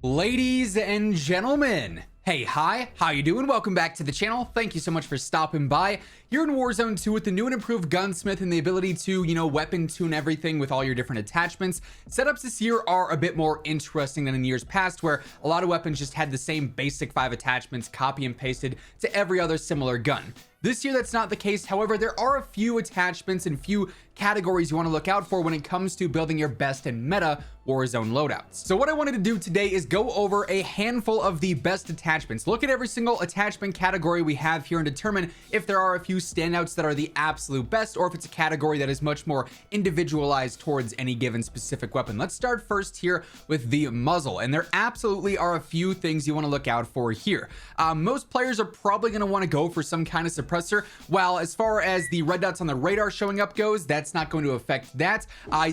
Ladies and gentlemen, hey, hi, how you doing? Welcome back to the channel. Thank you so much for stopping by. Here in Warzone 2 with the new and improved gunsmith and the ability to, weapon tune everything with all your different attachments. Setups this year are a bit more interesting than in years past, where a lot of weapons just had the same basic 5 attachments copy and pasted to every other similar gun. This year, that's not the case. However, there are a few attachments and few categories you want to look out for when it comes to building your best and meta Warzone loadouts. So what I wanted to do today is go over a handful of the best attachments, look at every single attachment category we have here and determine if there are a few standouts that are the absolute best or if it's a category that is much more individualized towards any given specific weapon. Let's start first here with the muzzle, and there absolutely are a few things you want to look out for here. Most players are probably going to want to go for some kind of suppressor, while as far as the red dots on the radar showing up goes, that's not going to affect that.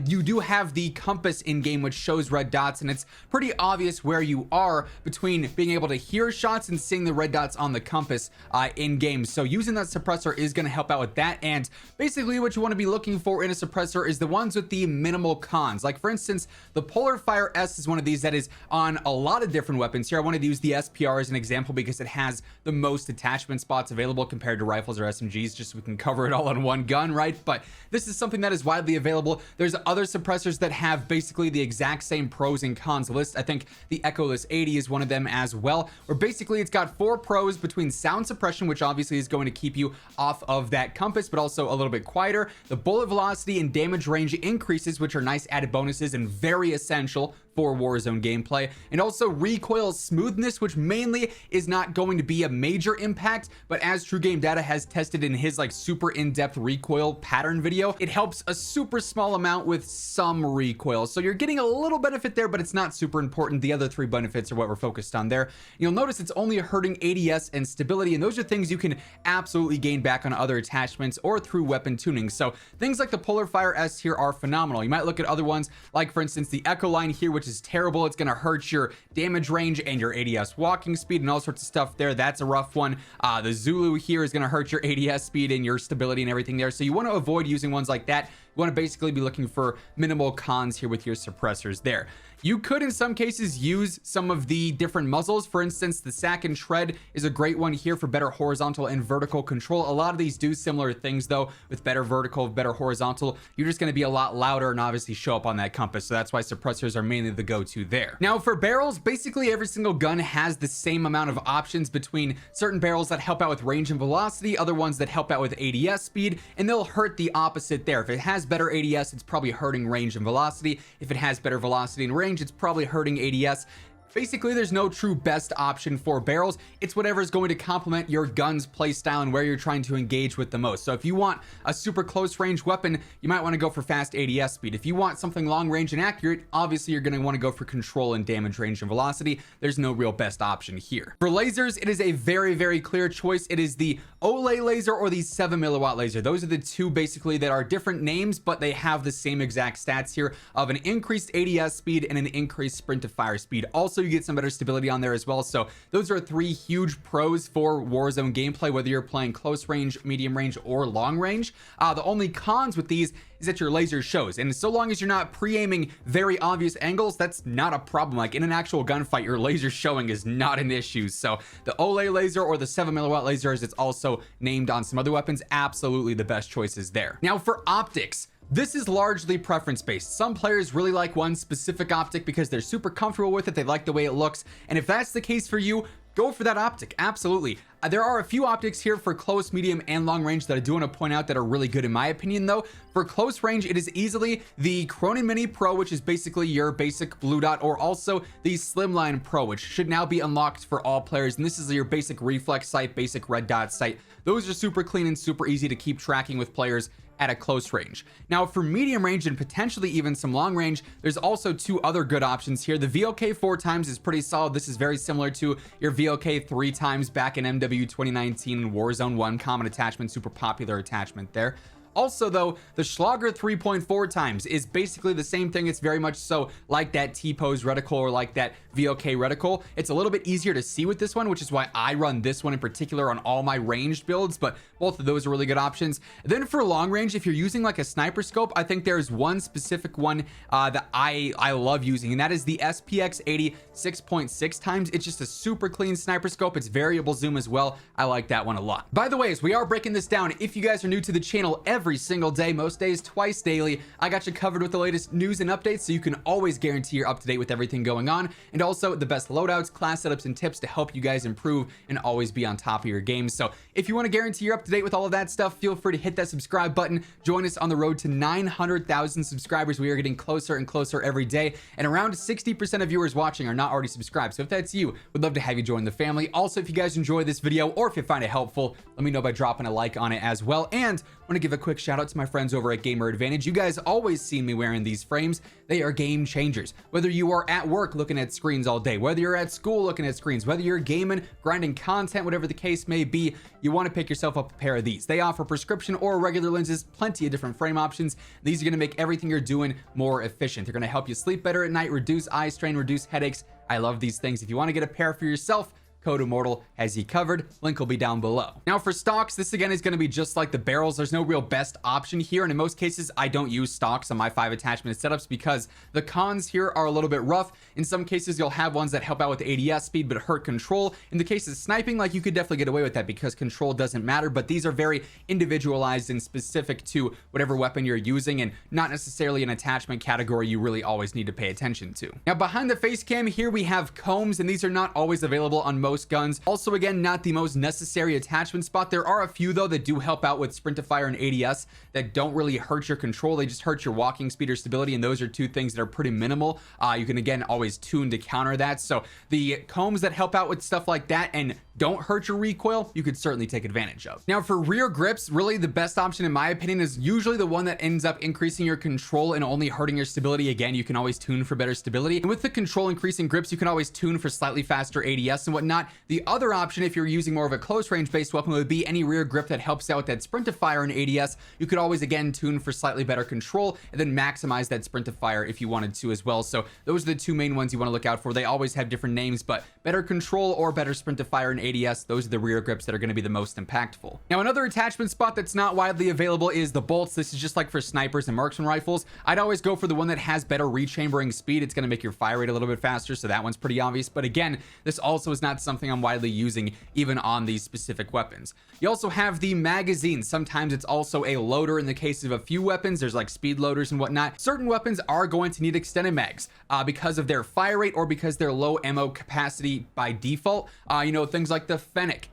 You do have the compass in game which shows red dots, and it's pretty obvious where you are between being able to hear shots and seeing the red dots on the compass in game. So using that suppressor is going to help out with that. And basically what you want to be looking for in a suppressor is the ones with the minimal cons. Like for instance, the Polar Fire S is one of these that is on a lot of different weapons here. I wanted to use the SPR as an example because it has the most attachment spots available compared to rifles or SMGs, just so we can cover it all on one gun, right? But this is something that is widely available. There's other suppressors that have basically the exact same pros and cons list. I think the Echoless 80 is one of them as well, where basically it's got 4 pros between sound suppression, which obviously is going to keep you off of that compass, but also a little bit quieter. The bullet velocity and damage range increases, which are nice added bonuses and very essential for Warzone gameplay, and also recoil smoothness, which mainly is not going to be a major impact, but as True Game Data has tested in his super in-depth recoil pattern video, it helps a super small amount with some recoil. So you're getting a little benefit there, but it's not super important. The other 3 benefits are what we're focused on there. You'll notice it's only hurting ADS and stability, and those are things you can absolutely gain back on other attachments or through weapon tuning. So things like the Polar Fire S here are phenomenal. You might look at other ones, like for instance the Echo line here, which is terrible. It's going to hurt your damage range and your ADS walking speed and all sorts of stuff there. That's a rough one. The Zulu here is going to hurt your ADS speed and your stability and everything there. So you want to avoid using ones like that. You want to basically be looking for minimal cons here with your suppressors there. You could in some cases use some of the different muzzles. For instance, the Sack and Shred is a great one here for better horizontal and vertical control. A lot of these do similar things though, with better vertical, better horizontal. You're just going to be a lot louder and obviously show up on that compass. So that's why suppressors are mainly the go-to there. Now for barrels, basically every single gun has the same amount of options between certain barrels that help out with range and velocity, other ones that help out with ADS speed, and they'll hurt the opposite there. If it has better ADS, it's probably hurting range and velocity. If it has better velocity and range, it's probably hurting ADS. Basically, there's no true best option for barrels. It's whatever is going to complement your gun's playstyle and where you're trying to engage with the most. So if you want a super close range weapon, you might want to go for fast ADS speed. If you want something long range and accurate, obviously you're going to want to go for control and damage range and velocity. There's no real best option here. For lasers, it is a very, very clear choice. It is the Olay laser or the 7 milliwatt laser. Those are the two basically that are different names, but they have the same exact stats here of an increased ADS speed and an increased sprint to fire speed. Also, you get some better stability on there as well. So those are 3 huge pros for Warzone gameplay, whether you're playing close range, medium range, or long range. The only cons with these is that your laser shows, and so long as you're not pre-aiming very obvious angles, that's not a problem. Like in an actual gunfight, your laser showing is not an issue. So the Olay laser, or the 7 milliwatt laser as it's also named on some other weapons, absolutely the best choices there. Now for optics, this is largely preference based. Some players really like one specific optic because they're super comfortable with it. They like the way it looks. And if that's the case for you, go for that optic. Absolutely. There are a few optics here for close, medium, and long range that I do want to point out that are really good in my opinion though. For close range, it is easily the Cronin Mini Pro, which is basically your basic blue dot, or also the Slimline Pro, which should now be unlocked for all players. And this is your basic reflex sight, basic red dot sight. Those are super clean and super easy to keep tracking with players at a close range. Now for medium range and potentially even some long range, there's also 2 other good options here. The VOK 4x is pretty solid. This is very similar to your VOK 3x back in MW 2019 and Warzone 1, common attachment, super popular attachment there. Also though, the Schlager 3.4 times is basically the same thing. It's very much so like that T-pose reticle or like that VOK reticle. It's a little bit easier to see with this one, which is why I run this one in particular on all my ranged builds, but both of those are really good options. Then for long range, if you're using like a sniper scope, I think there's one specific one that I love using, and that is the SPX 80 6.6 times. It's just a super clean sniper scope. It's variable zoom as well. I like that one a lot. By the way, as we are breaking this down, if you guys are new to the channel, every single day, most days, twice daily, I got you covered with the latest news and updates, so you can always guarantee you're up to date with everything going on, and also the best loadouts, class setups, and tips to help you guys improve and always be on top of your game. So if you want to guarantee you're up to date with all of that stuff, feel free to hit that subscribe button. Join us on the road to 900,000 subscribers. We are getting closer and closer every day, and around 60% of viewers watching are not already subscribed. So if that's you, we'd love to have you join the family. Also, if you guys enjoy this video or if you find it helpful, let me know by dropping a like on it as well. And I want to give a quick shout out to my friends over at Gamer Advantage. You guys always see me wearing these frames. They are game changers. Whether you are at work looking at screens all day, whether you're at school looking at screens, whether you're gaming, grinding content, whatever the case may be, you want to pick yourself up a pair of these. They offer prescription or regular lenses, plenty of different frame options. These are going to make everything you're doing more efficient. They're going to help you sleep better at night, reduce eye strain, reduce headaches. I love these things. If you want to get a pair for yourself, Code Immortal has you covered. Link will be down below. Now for stocks, this again is going to be just like the barrels. There's no real best option here, and in most cases I don't use stocks on my 5 attachment setups because the cons here are a little bit rough. In some cases you'll have ones that help out with ADS speed but hurt control. In the case of sniping, like, you could definitely get away with that because control doesn't matter, but these are very individualized and specific to whatever weapon you're using, and not necessarily an attachment category you really always need to pay attention to. Now behind the face cam here we have combs, and these are not always available on most guns. Also, again, not the most necessary attachment spot. There are a few though that do help out with sprint to fire and ADS that don't really hurt your control. They just hurt your walking speed or stability, and those are two things that are pretty minimal. You can again always tune to counter that. So the combs that help out with stuff like that and don't hurt your recoil, you could certainly take advantage of. Now for rear grips, really the best option in my opinion is usually the one that ends up increasing your control and only hurting your stability. Again, you can always tune for better stability, and with the control increasing grips, you can always tune for slightly faster ADS and whatnot. The other option, if you're using more of a close range based weapon, would be any rear grip that helps out with that sprint to fire and ADS. You could always again tune for slightly better control and then maximize that sprint to fire if you wanted to as well. So those are the two main ones you want to look out for. They always have different names, but better control or better sprint to fire and ADS, those are the rear grips that are going to be the most impactful. Now another attachment spot that's not widely available is the bolts. This is just like for snipers and marksman rifles. I'd always go for the one that has better rechambering speed. It's going to make your fire rate a little bit faster, so that one's pretty obvious. But again, this also is not something I'm widely using even on these specific weapons. You also have the magazine. Sometimes it's also a loader in the case of a few weapons. There's like speed loaders and whatnot. Certain weapons are going to need extended mags because of their fire rate or because they're low ammo capacity by default. You know, things like the Fennec.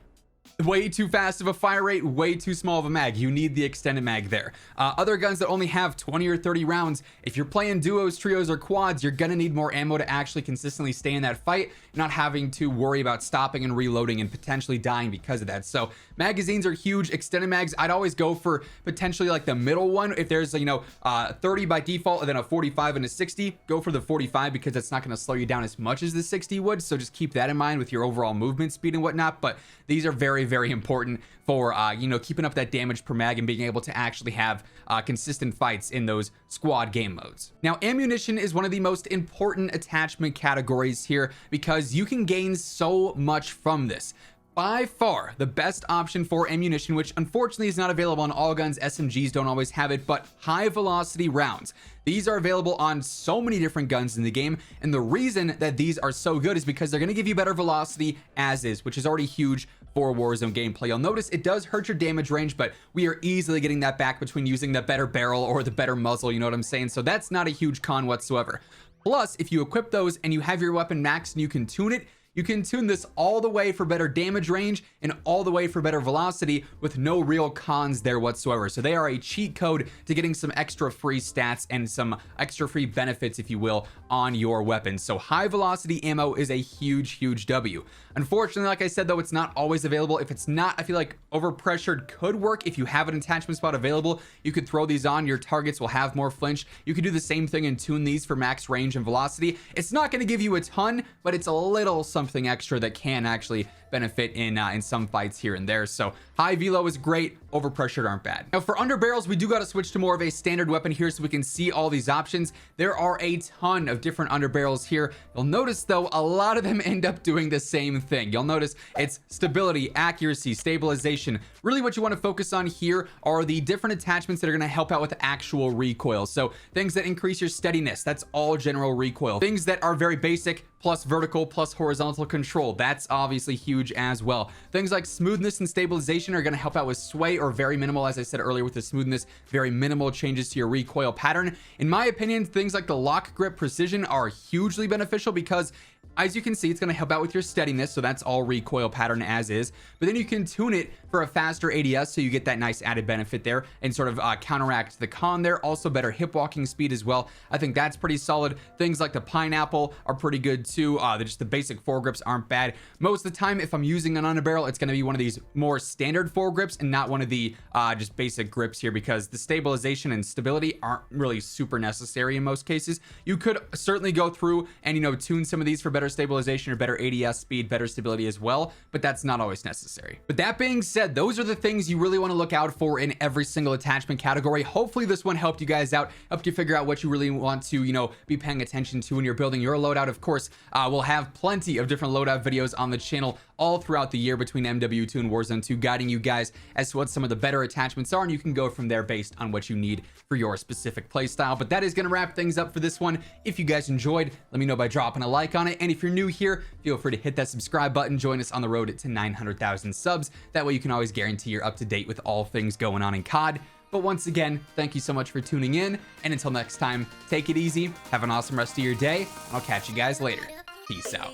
Way too fast of a fire rate, way too small of a mag. You need the extended mag there. Other guns that only have 20 or 30 rounds, if you're playing duos, trios, or quads, you're gonna need more ammo to actually consistently stay in that fight, not having to worry about stopping and reloading and potentially dying because of that. So magazines are huge. Extended mags, I'd always go for potentially like the middle one. If there's, you know, 30 by default and then a 45 and a 60, go for the 45 because that's not gonna slow you down as much as the 60 would. So just keep that in mind with your overall movement speed and whatnot. But these are very important for you know, keeping up that damage per mag and being able to actually have consistent fights in those squad game modes. Now ammunition is one of the most important attachment categories here because you can gain so much from this. By far the best option for ammunition, which unfortunately is not available on all guns, SMGs don't always have it, but high velocity rounds. These are available on so many different guns in the game, and the reason that these are so good is because they're going to give you better velocity as is, which is already huge for Warzone gameplay. You'll notice it does hurt your damage range, but we are easily getting that back between using the better barrel or the better muzzle, you know what I'm saying? So that's not a huge con whatsoever. Plus, if you equip those and you have your weapon maxed and you can tune it, you can tune this all the way for better damage range and all the way for better velocity with no real cons there whatsoever. So they are a cheat code to getting some extra free stats and some extra free benefits, if you will, on your weapons. So high velocity ammo is a huge W. Unfortunately, like I said, though, it's not always available. If it's not, I feel like overpressured could work. If you have an attachment spot available, you could throw these on. Your targets will have more flinch. You could do the same thing and tune these for max range and velocity. It's not going to give you a ton, but it's a little something extra that can actually benefit in some fights here and there. So high velo is great, overpressured aren't bad. Now for underbarrels, we do got to switch to more of a standard weapon here so we can see all these options. There are a ton of different underbarrels here. You'll notice though, a lot of them end up doing the same thing. You'll notice it's stability, accuracy, stabilization. Really what you want to focus on here are the different attachments that are going to help out with actual recoil. So things that increase your steadiness, that's all general recoil. Things that are very basic, plus vertical, plus horizontal control, that's obviously huge as well. Things like smoothness and stabilization are going to help out with sway, or very minimal, as I said earlier with the smoothness, very minimal changes to your recoil pattern. In my opinion, things like the lock grip precision are hugely beneficial because as you can see, it's going to help out with your steadiness, so that's all recoil pattern as is. But then you can tune it for a faster ADS, so you get that nice added benefit there and sort of counteract the con there. Also better hip walking speed as well. I think that's pretty solid. Things like the pineapple are pretty good too. Just the basic foregrips aren't bad. Most of the time, if I'm using an underbarrel, it's going to be one of these more standard foregrips and not one of the just basic grips here, because the stabilization and stability aren't really super necessary in most cases. You could certainly go through and, you know, tune some of these for better stabilization or better ADS speed, better stability as well, but that's not always necessary. But that being said, those are the things you really want to look out for in every single attachment category. Hopefully this one helped you guys out, helped you figure out what you really want to, you know, be paying attention to when you're building your loadout. Of course, we'll have plenty of different loadout videos on the channel all throughout the year between MW2 and Warzone 2, guiding you guys as to what some of the better attachments are, and you can go from there based on what you need for your specific playstyle. But that is going to wrap things up for this one. If you guys enjoyed, let me know by dropping a like on it, and if you're new here, feel free to hit that subscribe button. Join us on the road to 900,000 subs. That way you can always guarantee you're up to date with all things going on in COD. But once again, thank you so much for tuning in, and until next time, take it easy, have an awesome rest of your day, and I'll catch you guys later. Peace out.